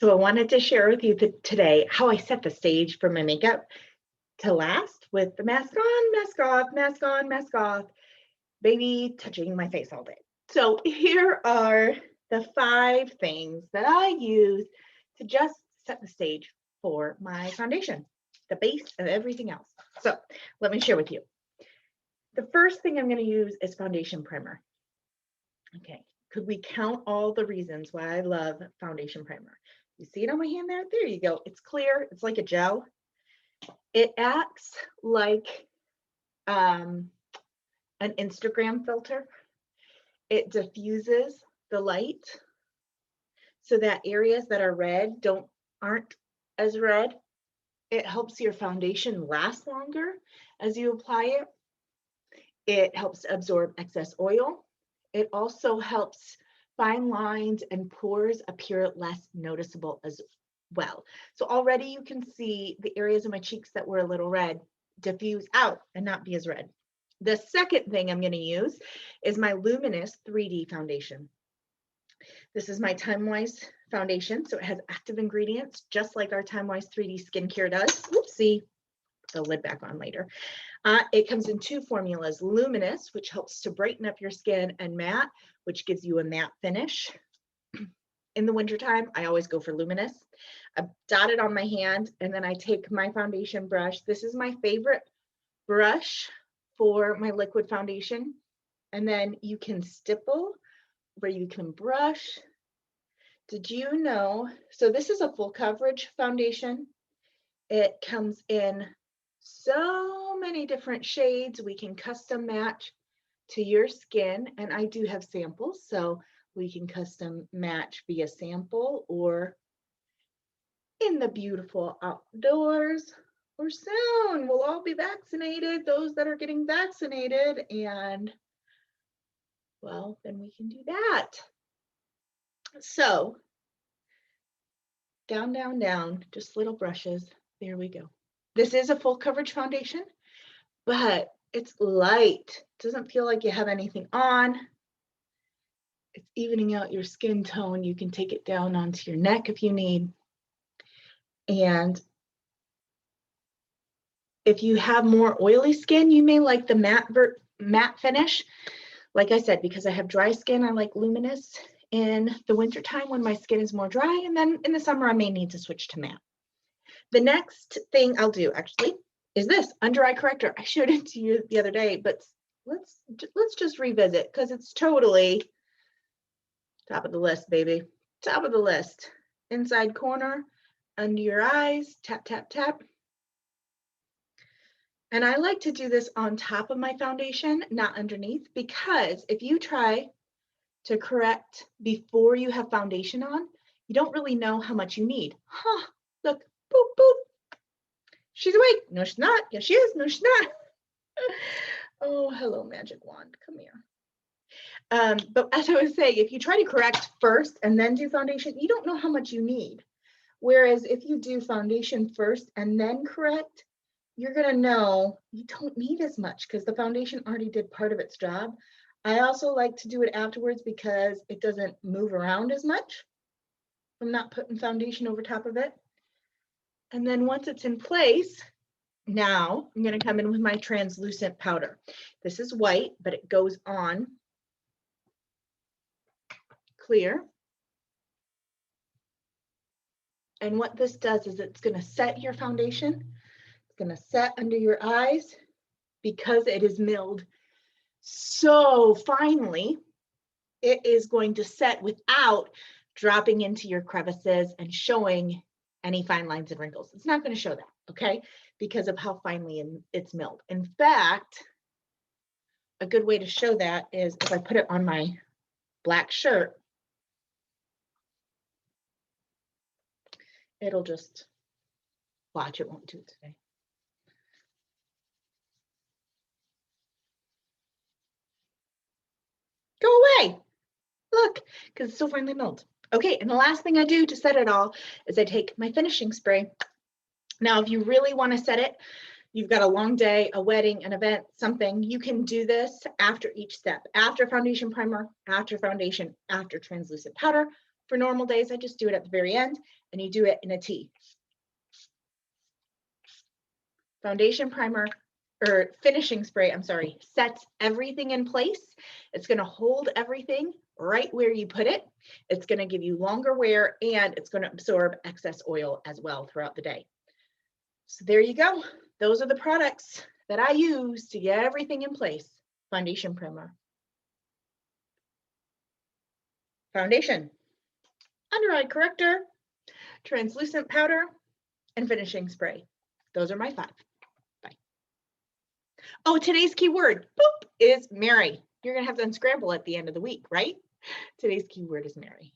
So I wanted to share with you today how I set the stage for my makeup to last with the mask on, mask off, mask on, mask off, baby touching my face all day. So here are the 5 things that I use to just set the stage for my foundation, the base of everything else. So let me share with you. The first thing I'm going to use is foundation primer. Okay, could we count all the reasons why I love foundation primer? You see it on my hand there? There you go. It's clear. It's like a gel. It acts like an Instagram filter. It diffuses the light so that areas that are red aren't as red. It helps your foundation last longer as you apply it. It helps absorb excess oil. It also helps fine lines and pores appear less noticeable as well. So already you can see the areas of my cheeks that were a little red diffuse out and not be as red. The second thing I'm going to use is my Luminous 3D foundation. This is my TimeWise foundation. So it has active ingredients just like our TimeWise 3D skincare does. Oopsie, put the lid back on later. It comes in 2 formulas, Luminous, which helps to brighten up your skin, and Matte, which gives you a matte finish. In the wintertime, I always go for Luminous. I dot it on my hand, and then I take my foundation brush. This is my favorite brush for my liquid foundation. And then you can stipple where you can brush. Did you know? So this is a full coverage foundation. It comes in so many different shades. We can custom match to your skin, and I do have samples, so we can custom match via sample or in the beautiful outdoors, or soon we'll all be vaccinated, those that are getting vaccinated, and well, then we can do that. So down, down, down, just little brushes. There we go. This is a full coverage foundation, but it's light. It doesn't feel like you have anything on. It's evening out your skin tone. You can take it down onto your neck if you need. And if you have more oily skin, you may like the matte finish. Like I said, because I have dry skin, I like Luminous in the wintertime when my skin is more dry. And then in the summer, I may need to switch to matte. The next thing I'll do actually is this under eye corrector. I showed it to you the other day, but let's just revisit because it's totally top of the list, baby. Top of the list. Inside corner, under your eyes, tap, tap, tap. And I like to do this on top of my foundation, not underneath, because if you try to correct before you have foundation on, you don't really know how much you need. Huh, look, boop, boop. She's awake. No, she's not. Yes, she is. No, she's not. Oh, hello, magic wand. Come here. But as I was saying, if you try to correct first and then do foundation, you don't know how much you need. Whereas if you do foundation first and then correct, you're going to know you don't need as much because the foundation already did part of its job. I also like to do it afterwards because it doesn't move around as much. I'm not putting foundation over top of it. And then once it's in place, now I'm going to come in with my translucent powder. This is white, but it goes on clear. And what this does is it's going to set your foundation. It's going to set under your eyes because it is milled so finely. It is going to set without dropping into your crevices and showing any fine lines and wrinkles. It's not going to show that, okay? Because of how finely it's milled. In fact, a good way to show that is if I put it on my black shirt, it'll just, watch, it won't do it today. Go away. Look, because it's so finely milled. Okay, and the last thing I do to set it all is I take my finishing spray. Now, if you really want to set it, you've got a long day, a wedding, an event, something, you can do this after each step. After foundation primer, after foundation, after translucent powder, For normal days, I just do it at the very end, and you do it in a T. Foundation primer, or finishing spray, I'm sorry, sets everything in place. It's going to hold everything right where you put it. It's going to give you longer wear, and it's going to absorb excess oil as well throughout the day. So there you go. Those are the products that I use to get everything in place. Foundation primer, foundation, under eye corrector, translucent powder, and finishing spray. Those are my 5. Bye. Oh, today's keyword, boop, is Mary. You're going to have to unscramble at the end of the week, right? Today's keyword is Mary.